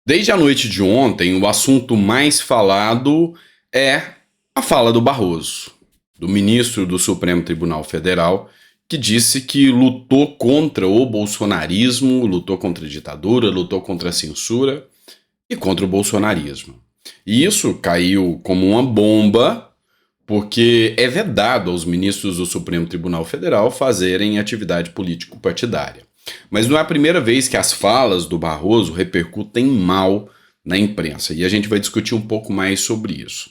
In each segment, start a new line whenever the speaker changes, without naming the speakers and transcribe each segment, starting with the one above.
Desde a noite de ontem, o assunto mais falado é a fala do Barroso, do ministro do Supremo Tribunal Federal, que disse que lutou contra o bolsonarismo, lutou contra a ditadura, lutou contra a censura e contra o bolsonarismo. E isso caiu como uma bomba, porque é vedado aos ministros do Supremo Tribunal Federal fazerem atividade político-partidária. Mas não é a primeira vez que as falas do Barroso repercutem mal na imprensa, e a gente vai discutir um pouco mais sobre isso.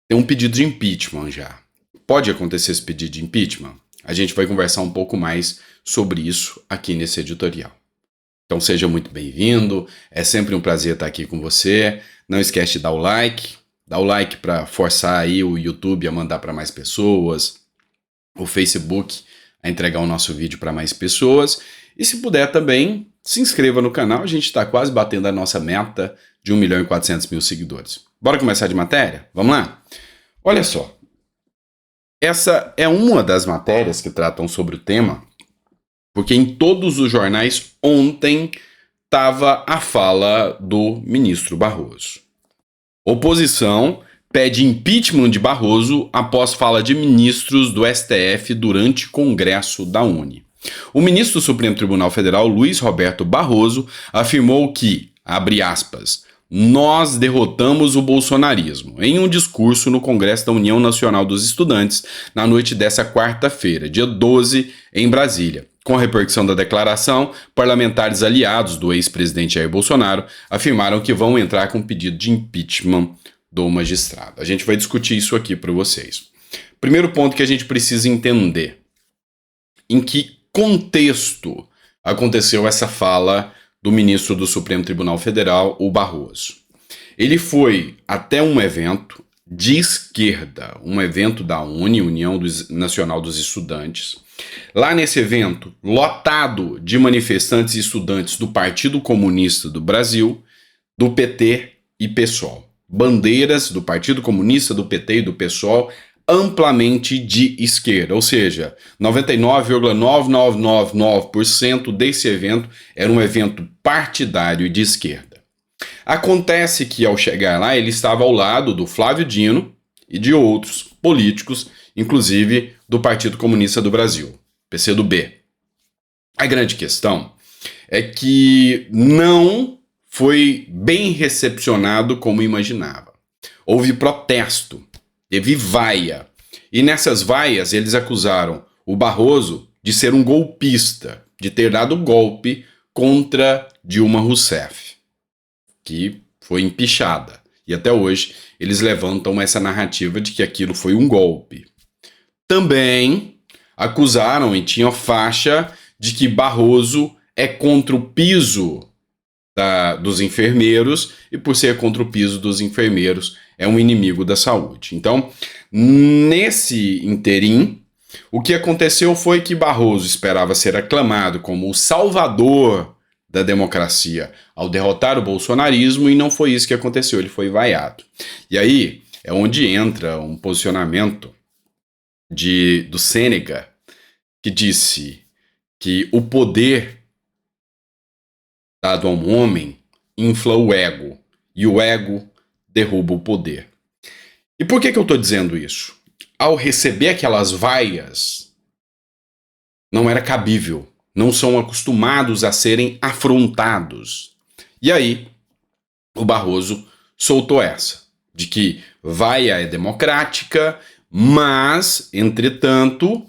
Tem um pedido de impeachment já. Pode acontecer esse pedido de impeachment? A gente vai conversar um pouco mais sobre isso aqui nesse editorial. Então seja muito bem-vindo, é sempre um prazer estar aqui com você. Não esquece de dar o like para forçar aí o YouTube a mandar para mais pessoas, o Facebook a entregar o nosso vídeo para mais pessoas. E se puder também, se inscreva no canal, a gente está quase batendo a nossa meta de 1.400.000 seguidores. Bora começar de matéria? Vamos lá? Olha só, essa é uma das matérias que tratam sobre o tema, porque em todos os jornais ontem estava a fala do ministro Barroso. Oposição pede impeachment de Barroso após fala de ministros do STF durante Congresso da Uni. O ministro do Supremo Tribunal Federal, Luiz Roberto Barroso, afirmou que, abre aspas, nós derrotamos o bolsonarismo, em um discurso no Congresso da União Nacional dos Estudantes, na noite dessa quarta-feira, dia 12, em Brasília. Com a repercussão da declaração, parlamentares aliados do ex-presidente Jair Bolsonaro afirmaram que vão entrar com pedido de impeachment do magistrado. A gente vai discutir isso aqui para vocês. Primeiro ponto que a gente precisa entender: em que contexto aconteceu essa fala do ministro do Supremo Tribunal Federal, o Barroso. Ele foi até um evento de esquerda, um evento da UNE, União Nacional dos Estudantes. Lá nesse evento, lotado de manifestantes e estudantes do Partido Comunista do Brasil, do PT e PSOL. Bandeiras do Partido Comunista, do PT e do PSOL amplamente de esquerda, ou seja, 99,9999% desse evento era um evento partidário de esquerda. Acontece que ao chegar lá ele estava ao lado do Flávio Dino e de outros políticos, inclusive do Partido Comunista do Brasil, PCdoB. A grande questão é que não foi bem recepcionado como imaginava. Houve protesto, teve vaia. E nessas vaias eles acusaram o Barroso de ser um golpista, de ter dado golpe contra Dilma Rousseff, que foi empichada. E até hoje eles levantam essa narrativa de que aquilo foi um golpe. Também acusaram e tinham faixa de que Barroso é contra o piso dos enfermeiros e, por ser contra o piso dos enfermeiros, é um inimigo da saúde. Então, nesse interim, o que aconteceu foi que Barroso esperava ser aclamado como o salvador da democracia ao derrotar o bolsonarismo, e não foi isso que aconteceu, ele foi vaiado. E aí é onde entra um posicionamento do Sêneca, que disse que o poder dado a um homem infla o ego, e o ego derruba o poder. E por que eu estou dizendo isso? Ao receber aquelas vaias, não era cabível, não são acostumados a serem afrontados. E aí, o Barroso soltou essa, de que vaia é democrática, mas, entretanto,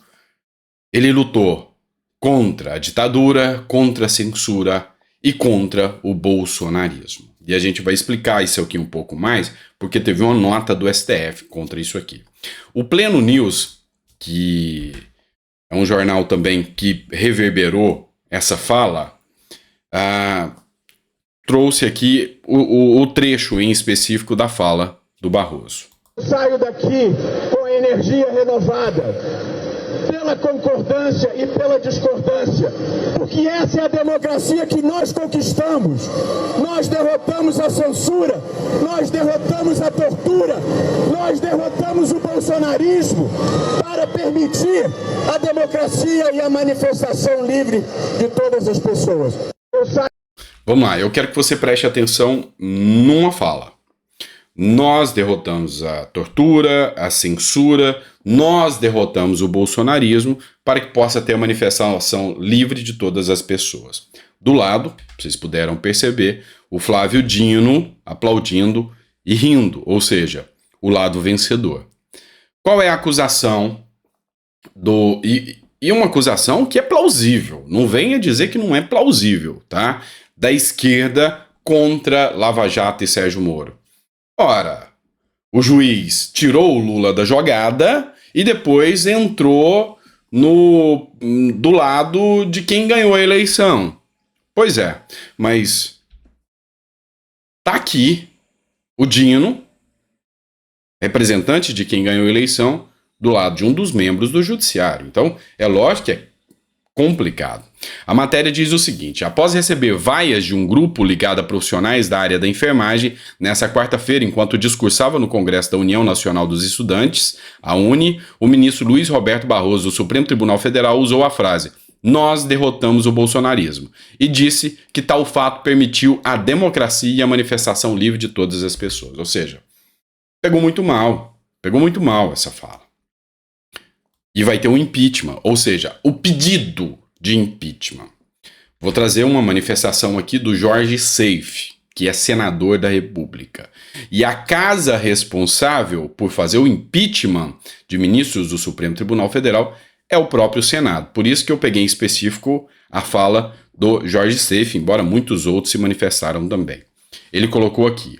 ele lutou contra a ditadura, contra a censura e contra o bolsonarismo. E a gente vai explicar isso aqui um pouco mais, porque teve uma nota do STF contra isso aqui. O Pleno News, que é um jornal também que reverberou essa fala, trouxe aqui o trecho em específico da fala do Barroso.
Saio daqui com energia renovada, pela concordância e pela discordância, porque essa é a democracia que nós conquistamos. Nós derrotamos a censura, nós derrotamos a tortura, nós derrotamos o bolsonarismo para permitir a democracia e a manifestação livre de todas as pessoas.
Vamos lá, eu quero que você preste atenção numa fala. Nós derrotamos a tortura, a censura, nós derrotamos o bolsonarismo para que possa ter a manifestação livre de todas as pessoas. Do lado, vocês puderam perceber, o Flávio Dino aplaudindo e rindo, ou seja, o lado vencedor. Qual é a acusação e uma acusação que é plausível, não venha dizer que não é plausível, tá? Da esquerda contra Lava Jato e Sérgio Moro. Ora, o juiz tirou o Lula da jogada e depois entrou do lado de quem ganhou a eleição. Pois é, mas tá aqui o Dino, representante de quem ganhou a eleição, do lado de um dos membros do judiciário. Então, é lógico que é complicado. A matéria diz o seguinte: após receber vaias de um grupo ligado a profissionais da área da enfermagem, nessa quarta-feira, enquanto discursava no Congresso da União Nacional dos Estudantes, a UNE, o ministro Luiz Roberto Barroso, do Supremo Tribunal Federal, usou a frase "nós derrotamos o bolsonarismo" e disse que tal fato permitiu a democracia e a manifestação livre de todas as pessoas. Ou seja, pegou muito mal essa fala. E vai ter um impeachment, ou seja, o pedido de impeachment. Vou trazer uma manifestação aqui do Jorge Seife, que é senador da República. E a casa responsável por fazer o impeachment de ministros do Supremo Tribunal Federal é o próprio Senado. Por isso que eu peguei em específico a fala do Jorge Seife, embora muitos outros se manifestaram também. Ele colocou aqui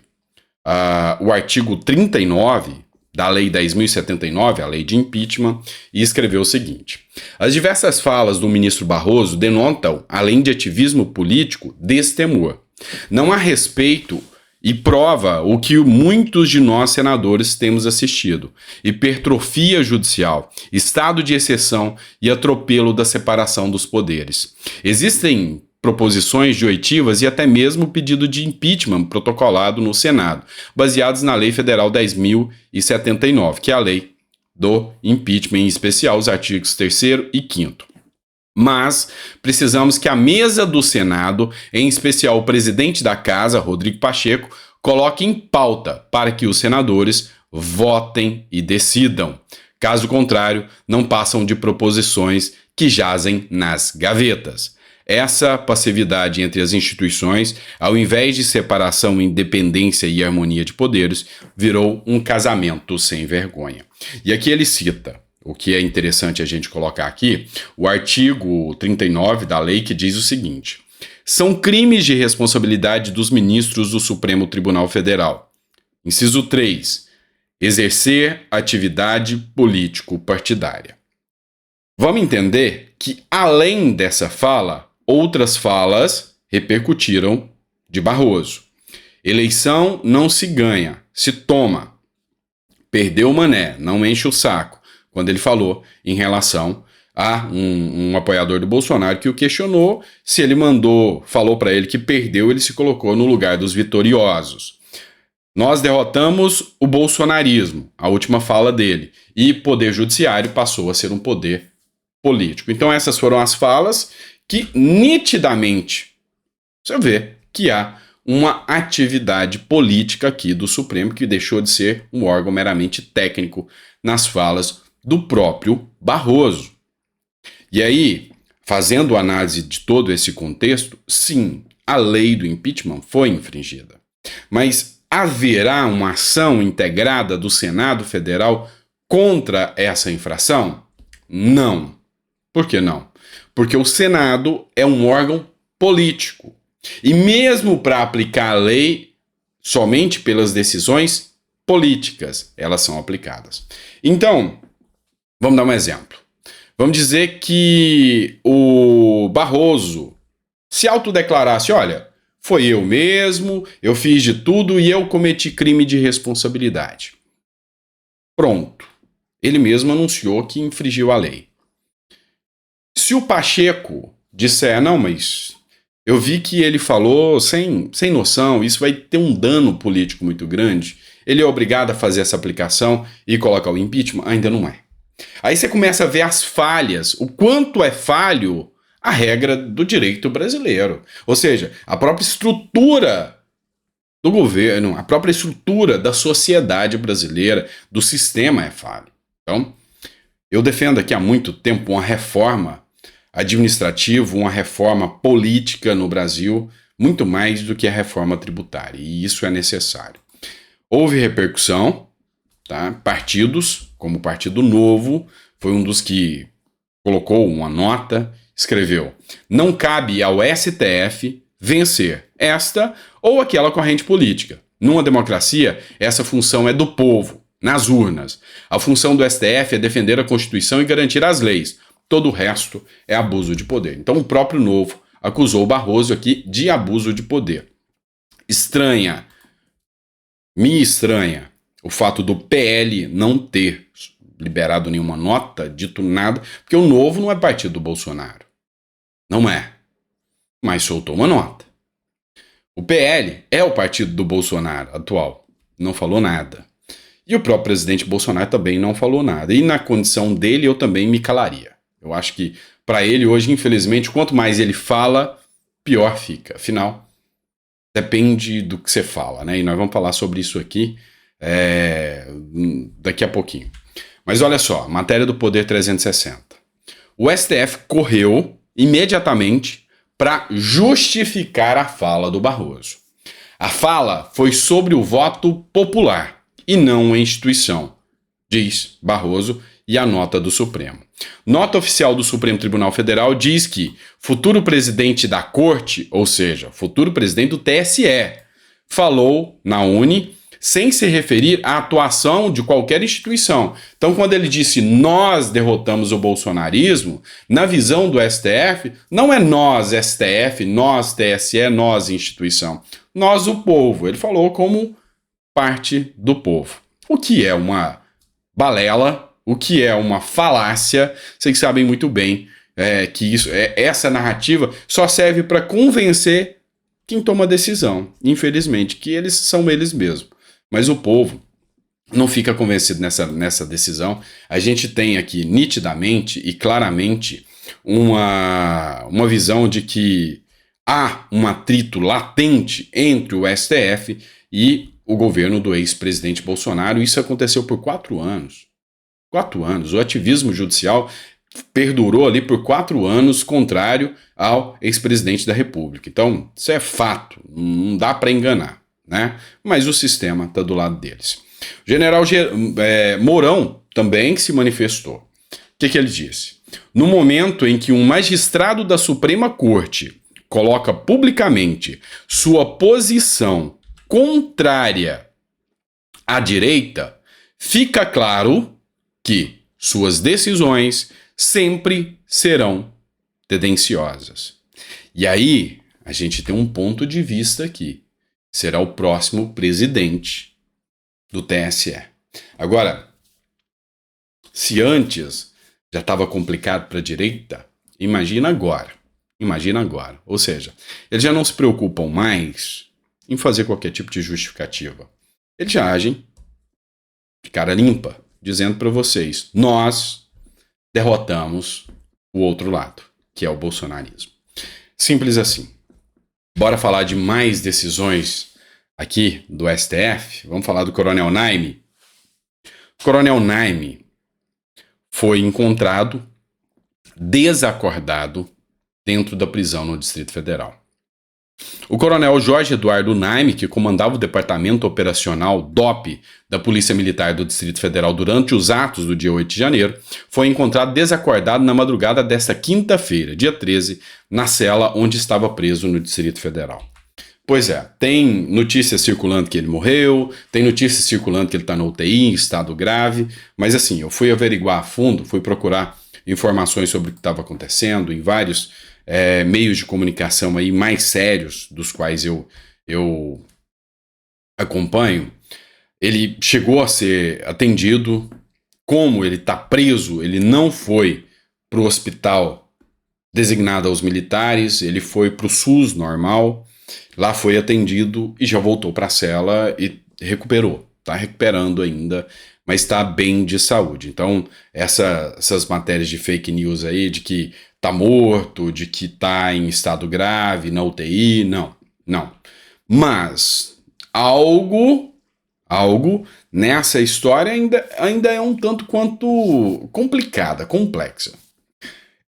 o artigo 39 da Lei 10.079, a lei de impeachment, e escreveu o seguinte: as diversas falas do ministro Barroso denotam, além de ativismo político, destemor. Não há respeito e prova o que muitos de nós senadores temos assistido: hipertrofia judicial, estado de exceção e atropelo da separação dos poderes. Existem proposições de oitivas e até mesmo pedido de impeachment protocolado no Senado, baseados na Lei Federal 10.079, que é a lei do impeachment, em especial os artigos 3º e 5º. Mas precisamos que a mesa do Senado, em especial o presidente da casa, Rodrigo Pacheco, coloque em pauta para que os senadores votem e decidam. Caso contrário, não passam de proposições que jazem nas gavetas. Essa passividade entre as instituições, ao invés de separação, independência e harmonia de poderes, virou um casamento sem vergonha. E aqui ele cita, o que é interessante a gente colocar aqui, o artigo 39 da lei, que diz o seguinte: são crimes de responsabilidade dos ministros do Supremo Tribunal Federal. Inciso 3. Exercer atividade político-partidária. Vamos entender que, além dessa fala, outras falas repercutiram de Barroso. Eleição não se ganha, se toma. Perdeu o mané, não enche o saco. Quando ele falou em relação a um apoiador do Bolsonaro que o questionou, se ele falou para ele que perdeu, ele se colocou no lugar dos vitoriosos. Nós derrotamos o bolsonarismo, a última fala dele, e poder judiciário passou a ser um poder político. Então essas foram as falas que nitidamente você vê que há uma atividade política aqui do Supremo, que deixou de ser um órgão meramente técnico nas falas do próprio Barroso. E aí, fazendo análise de todo esse contexto, sim, a lei do impeachment foi infringida. Mas haverá uma ação integrada do Senado Federal contra essa infração? Não. Por que não? Porque o Senado é um órgão político. E mesmo para aplicar a lei, somente pelas decisões políticas elas são aplicadas. Então, vamos dar um exemplo. Vamos dizer que o Barroso se autodeclarasse: olha, foi eu mesmo, eu fiz de tudo e eu cometi crime de responsabilidade. Pronto. Ele mesmo anunciou que infringiu a lei. Se o Pacheco disser: não, mas eu vi que ele falou sem noção, isso vai ter um dano político muito grande, ele é obrigado a fazer essa aplicação e colocar o impeachment? Ainda não é. Aí você começa a ver as falhas, o quanto é falho a regra do direito brasileiro. Ou seja, a própria estrutura do governo, a própria estrutura da sociedade brasileira, do sistema é falha. Então, eu defendo aqui há muito tempo uma reforma administrativa, uma reforma política no Brasil, muito mais do que a reforma tributária, e isso é necessário. Houve repercussão, tá? Partidos, como o Partido Novo, foi um dos que colocou uma nota, escreveu: não cabe ao STF vencer esta ou aquela corrente política. Numa democracia, essa função é do povo, nas urnas. A função do STF é defender a Constituição e garantir as leis. Todo o resto é abuso de poder. Então o próprio Novo acusou o Barroso aqui de abuso de poder. Me estranha o fato do PL não ter liberado nenhuma nota, dito nada, porque o Novo não é partido do Bolsonaro. Não é. Mas soltou uma nota. O PL é o partido do Bolsonaro atual. Não falou nada. E o próprio presidente Bolsonaro também não falou nada. E na condição dele, eu também me calaria. Eu acho que, para ele, hoje, infelizmente, quanto mais ele fala, pior fica. Afinal, depende do que você fala, né? E nós vamos falar sobre isso aqui daqui a pouquinho. Mas olha só, matéria do Poder 360. O STF correu imediatamente para justificar a fala do Barroso. A fala foi sobre o voto popular e não a instituição, diz Barroso e a nota do Supremo. Nota oficial do Supremo Tribunal Federal diz que futuro presidente da Corte, ou seja, futuro presidente do TSE, falou na UNE sem se referir à atuação de qualquer instituição. Então, quando ele disse nós derrotamos o bolsonarismo, na visão do STF, não é nós STF, nós TSE, nós instituição. Nós o povo. Ele falou como parte do povo. O que é uma balela, o que é uma falácia, vocês sabem muito bem que essa narrativa só serve para convencer quem toma a decisão, infelizmente, que eles são eles mesmos. Mas o povo não fica convencido nessa decisão. A gente tem aqui nitidamente e claramente uma visão de que há um atrito latente entre o STF e o governo do ex-presidente Bolsonaro. Isso aconteceu por 4 anos. 4 anos. O ativismo judicial perdurou ali por 4 anos, contrário ao ex-presidente da República. Então, isso é fato, não dá para enganar, né? Mas o sistema está do lado deles. O general Mourão também se manifestou. O que ele disse? No momento em que um magistrado da Suprema Corte coloca publicamente sua posição contrária à direita, fica claro que suas decisões sempre serão tendenciosas. E aí, a gente tem um ponto de vista aqui. Será o próximo presidente do TSE. Agora, se antes já estava complicado para a direita, imagina agora. Imagina agora. Ou seja, eles já não se preocupam mais em fazer qualquer tipo de justificativa. Eles já agem de cara limpa, dizendo para vocês, nós derrotamos o outro lado, que é o bolsonarismo. Simples assim. Bora falar de mais decisões aqui do STF. Vamos falar do Coronel Naime. O Coronel Naime foi encontrado desacordado dentro da prisão no Distrito Federal. O coronel Jorge Eduardo Naime, que comandava o Departamento Operacional DOP da Polícia Militar do Distrito Federal durante os atos do dia 8 de janeiro, foi encontrado desacordado na madrugada desta quinta-feira, dia 13, na cela onde estava preso no Distrito Federal. Pois é, tem notícias circulando que ele morreu, tem notícias circulando que ele está na UTI, em estado grave, mas assim, eu fui averiguar a fundo, fui procurar informações sobre o que estava acontecendo em vários meios de comunicação aí mais sérios, dos quais eu acompanho. Ele chegou a ser atendido, como ele está preso, ele não foi para o hospital designado aos militares, ele foi para o SUS normal, lá foi atendido e já voltou para a cela e recuperou. está recuperando ainda, mas está bem de saúde. Então, essas matérias de fake news aí, de que tá morto, de que tá em estado grave, na UTI, não. Mas algo nessa história ainda é um tanto quanto complicada, complexa.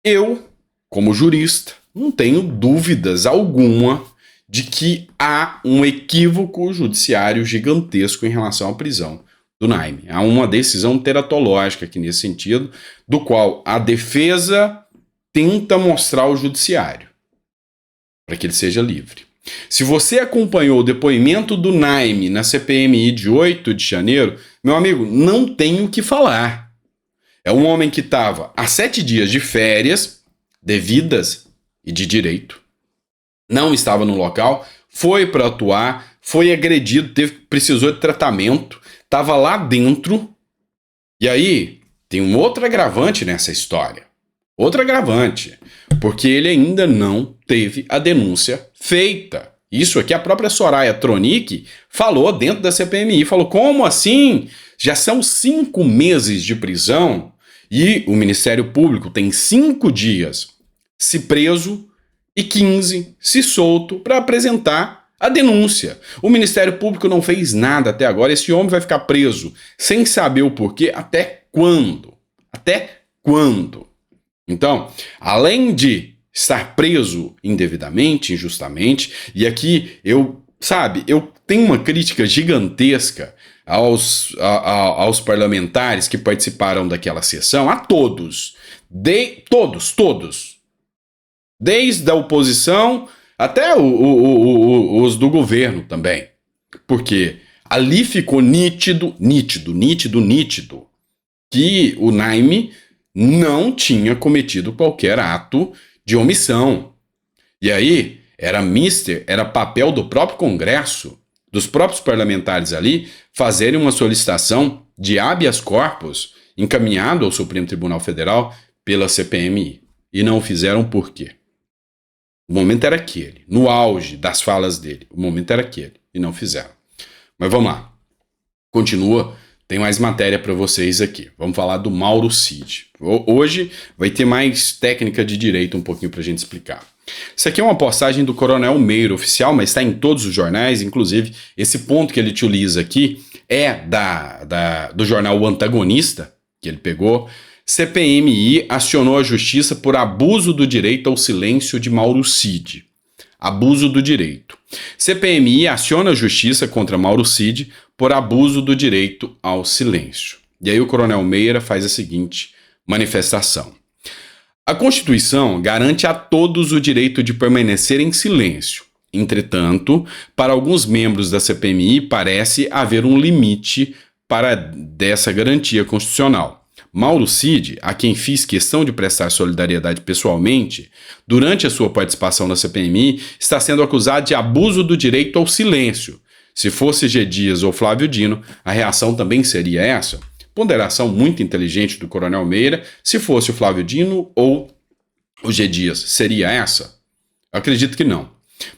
Eu, como jurista, não tenho dúvidas alguma de que há um equívoco judiciário gigantesco em relação à prisão do Naime. Há uma decisão teratológica aqui nesse sentido, do qual a defesa tenta mostrar ao judiciário para que ele seja livre. Se você acompanhou o depoimento do Naime na CPMI de 8 de janeiro, meu amigo, não tenho o que falar. É um homem que estava há 7 dias de férias devidas e de direito, não estava no local, foi para atuar, foi agredido, precisou de tratamento, estava lá dentro. E aí tem um outro agravante nessa história. Outro agravante, porque ele ainda não teve a denúncia feita. Isso aqui a própria Soraya Tronic falou dentro da CPMI, falou, como assim? Já são 5 meses de prisão e o Ministério Público tem 5 dias se preso e 15 se solto para apresentar a denúncia. O Ministério Público não fez nada até agora, esse homem vai ficar preso sem saber o porquê até quando? Até quando? Então, além de estar preso indevidamente, injustamente, e aqui eu tenho uma crítica gigantesca aos parlamentares que participaram daquela sessão, a todos, todos, desde a oposição até os do governo também, porque ali ficou nítido que o Naime não tinha cometido qualquer ato de omissão. E aí, era papel do próprio Congresso, dos próprios parlamentares ali, fazerem uma solicitação de habeas corpus encaminhado ao Supremo Tribunal Federal pela CPMI. E não o fizeram por quê? O momento era aquele, no auge das falas dele, o momento era aquele, e não fizeram. Mas vamos lá, continua. Tem mais matéria para vocês aqui. Vamos falar do Mauro Cid. Hoje vai ter mais técnica de direito um pouquinho para a gente explicar. Isso aqui é uma postagem do Coronel Meira oficial, mas está em todos os jornais. Inclusive, esse ponto que ele utiliza aqui é do jornal O Antagonista, que ele pegou. CPMI acionou a justiça por abuso do direito ao silêncio de Mauro Cid. Abuso do direito. CPMI aciona a justiça contra Mauro Cid por abuso do direito ao silêncio. E aí o Coronel Meira faz a seguinte manifestação. A Constituição garante a todos o direito de permanecer em silêncio. Entretanto, para alguns membros da CPMI parece haver um limite dessa garantia constitucional. Mauro Cid, a quem fiz questão de prestar solidariedade pessoalmente, durante a sua participação na CPMI, está sendo acusado de abuso do direito ao silêncio. Se fosse G. Dias ou Flávio Dino, a reação também seria essa. Ponderação muito inteligente do Coronel Meira. Se fosse o Flávio Dino ou o G. Dias, seria essa? Eu acredito que não.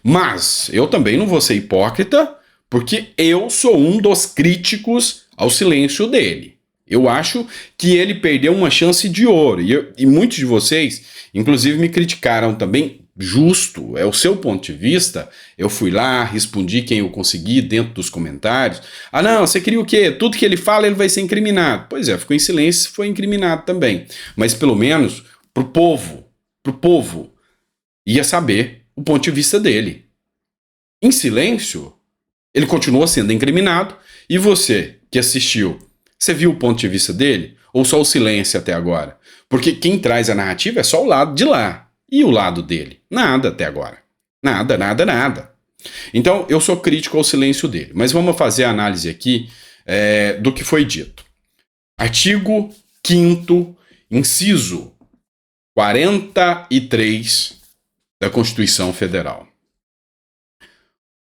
Mas eu também não vou ser hipócrita, porque eu sou um dos críticos ao silêncio dele. Eu acho que ele perdeu uma chance de ouro. E muitos de vocês, inclusive, me criticaram também. Justo, é o seu ponto de vista. Eu fui lá, respondi quem eu consegui dentro dos comentários. Ah, não, você queria o quê? Tudo que ele fala, ele vai ser incriminado. Pois é, ficou em silêncio, foi incriminado também. Mas pelo menos pro povo, ia saber o ponto de vista dele. Em silêncio, ele continua sendo incriminado. E você que assistiu, você viu o ponto de vista dele? Ou só o silêncio até agora? Porque quem traz a narrativa é só o lado de lá. E o lado dele? Nada até agora. Nada. Então, eu sou crítico ao silêncio dele. Mas vamos fazer a análise aqui do que foi dito. Artigo 5º, inciso 43 da Constituição Federal.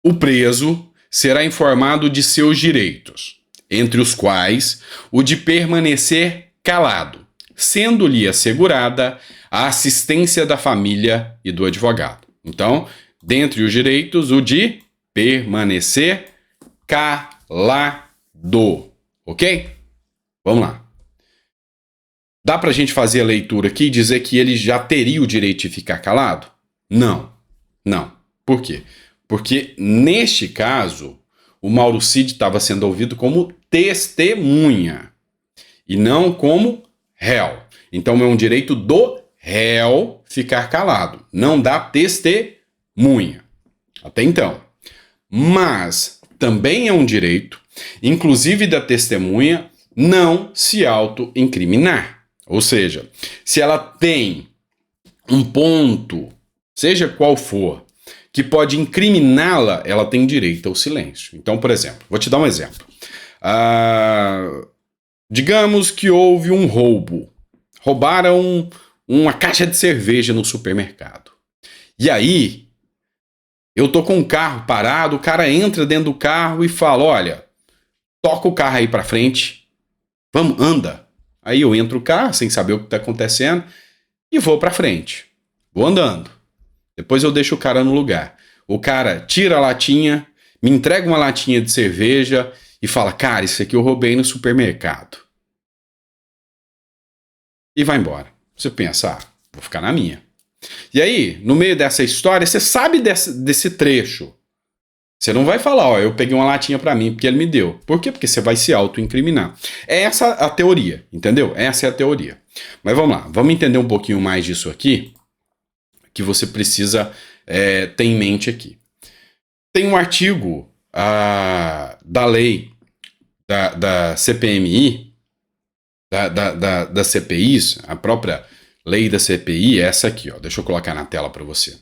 O preso será informado de seus direitos, entre os quais o de permanecer calado, sendo-lhe assegurada a assistência da família e do advogado. Então, dentre os direitos, o de permanecer calado. ok? Vamos lá. Dá pra gente fazer a leitura aqui e dizer que ele já teria o direito de ficar calado? Não. Por quê? Porque, neste caso, o Mauro Cid estava sendo ouvido como testemunha e não como réu. Então, é um direito do réu ficar calado, não da testemunha. Até então. Mas também é um direito, inclusive da testemunha, não se auto-incriminar. Ou seja, se ela tem um ponto, seja qual for, que pode incriminá-la, ela tem direito ao silêncio. Então, por exemplo, vou te dar um exemplo. Digamos que houve um roubo. Roubaram uma caixa de cerveja no supermercado. E aí, eu tô com um carro parado, o cara entra dentro do carro e fala, olha, toca o carro aí pra frente, vamos, anda. Aí eu entro no carro, sem saber o que tá acontecendo, e vou pra frente. Vou andando. Depois eu deixo o cara no lugar. O cara tira a latinha, me entrega uma latinha de cerveja e fala, cara, isso aqui eu roubei no supermercado. E vai embora. Você pensa, vou ficar na minha. E aí, no meio dessa história, você sabe desse trecho. Você não vai falar, eu peguei uma latinha pra mim porque ele me deu. Por quê? Porque você vai se auto-incriminar. É essa a teoria, entendeu? Essa é a teoria. Mas vamos lá, vamos entender um pouquinho mais disso aqui, que você precisa ter em mente aqui. Tem um artigo da lei da CPMI, da CPIs, a própria lei da CPI é essa aqui, ó. Deixa eu colocar na tela para você.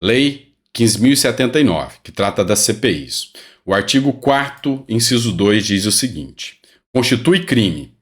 Lei 15.079, que trata das CPIs. O artigo 4º, inciso 2, diz o seguinte: constitui crime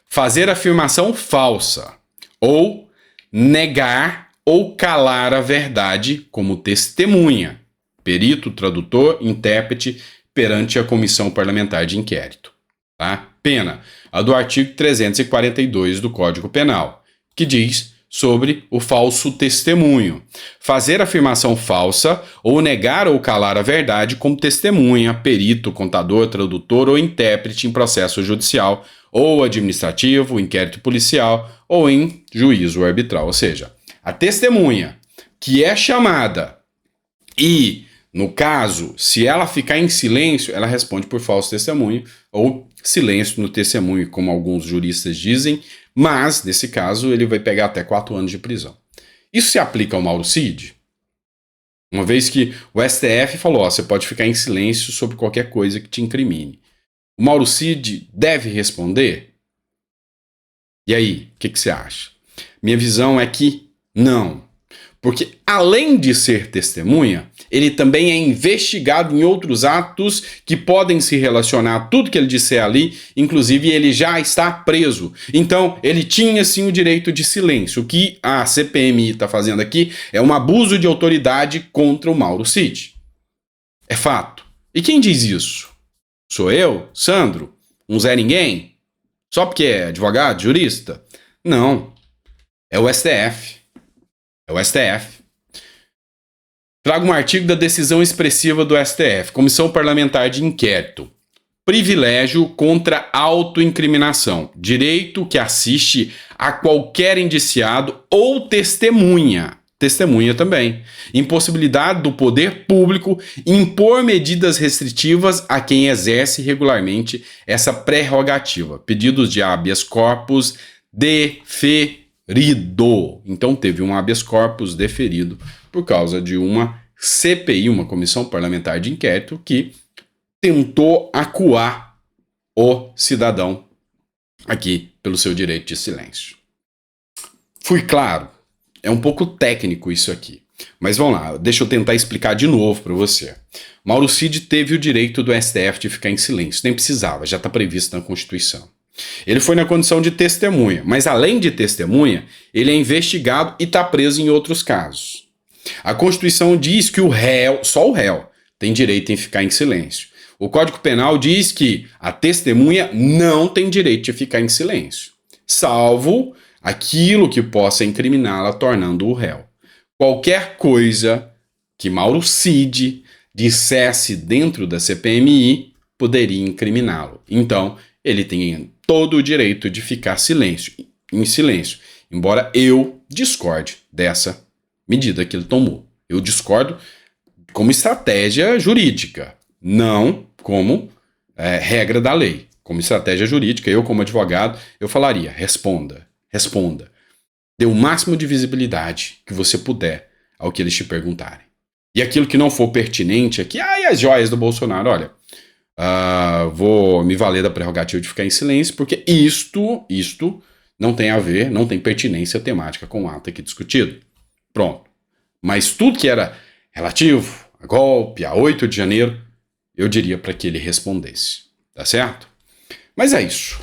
fazer afirmação falsa ou negar ou calar a verdade como testemunha, perito, tradutor, intérprete perante a comissão parlamentar de inquérito. Tá? Pena, a do artigo 342 do Código Penal, que diz sobre o falso testemunho. Fazer afirmação falsa ou negar ou calar a verdade como testemunha, perito, contador, tradutor ou intérprete em processo judicial ou administrativo, inquérito policial ou em juízo arbitral. Ou seja, a testemunha que é chamada e, no caso, se ela ficar em silêncio, ela responde por falso testemunho ou silêncio no testemunho, como alguns juristas dizem, mas, nesse caso, ele vai pegar até 4 anos de prisão. Isso se aplica ao Mauro Cid? Uma vez que o STF falou, você pode ficar em silêncio sobre qualquer coisa que te incrimine. O Mauro Cid deve responder? E aí, o que você acha? Minha visão é que não. Porque, além de ser testemunha, ele também é investigado em outros atos que podem se relacionar a tudo que ele disser ali, inclusive ele já está preso. Então, ele tinha sim o direito de silêncio. O que a CPMI está fazendo aqui é um abuso de autoridade contra o Mauro Cid. É fato. E quem diz isso? Sou eu? Sandro? Um Zé Ninguém? Só porque é advogado, jurista? Não. É o STF. É o STF. Trago um artigo da decisão expressiva do STF, Comissão Parlamentar de Inquérito. Privilégio contra autoincriminação. Direito que assiste a qualquer indiciado ou testemunha. Testemunha também. Impossibilidade do poder público impor medidas restritivas a quem exerce regularmente essa prerrogativa. Pedidos de habeas corpus deferido. Então teve um habeas corpus deferido por causa de uma CPI, uma Comissão Parlamentar de Inquérito, que tentou acuar o cidadão aqui pelo seu direito de silêncio. Fui claro? É um pouco técnico isso aqui. Mas vamos lá, deixa eu tentar explicar de novo para você. Mauro Cid teve o direito do STF de ficar em silêncio. Nem precisava, já está previsto na Constituição. Ele foi na condição de testemunha, mas além de testemunha, ele é investigado e está preso em outros casos. A Constituição diz que o réu, só o réu, tem direito em ficar em silêncio. O Código Penal diz que a testemunha não tem direito de ficar em silêncio, salvo aquilo que possa incriminá-la tornando-o réu. Qualquer coisa que Mauro Cid dissesse dentro da CPMI poderia incriminá-lo. Então, ele tem todo o direito de ficar em silêncio, embora eu discorde dessa medida que ele tomou. Eu discordo como estratégia jurídica, não como regra da lei. Como estratégia jurídica, eu como advogado, eu falaria, responda. Dê o máximo de visibilidade que você puder ao que eles te perguntarem. E aquilo que não for pertinente aqui, as joias do Bolsonaro, olha, vou me valer da prerrogativa de ficar em silêncio, porque isto não tem a ver, não tem pertinência temática com o ato aqui discutido. Pronto. Mas tudo que era relativo a golpe, a 8 de janeiro, eu diria para que ele respondesse. Tá certo? Mas é isso.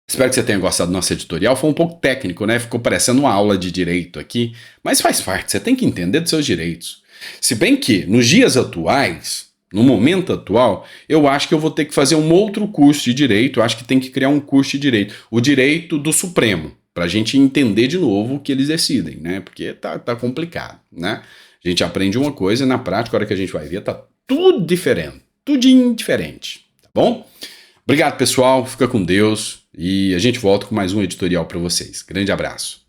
Espero que você tenha gostado do nosso editorial. Foi um pouco técnico, né? Ficou parecendo uma aula de direito aqui. Mas faz parte, você tem que entender dos seus direitos. Se bem que, nos dias atuais, no momento atual, eu acho que eu vou ter que fazer um outro curso de direito. Eu acho que tem que criar um curso de direito. O direito do Supremo. Pra gente entender de novo o que eles decidem, né? Porque tá complicado, né? A gente aprende uma coisa e na prática, a hora que a gente vai ver, tá tudo diferente. Tudinho diferente, tá bom? Obrigado, pessoal. Fica com Deus. E a gente volta com mais um editorial para vocês. Grande abraço.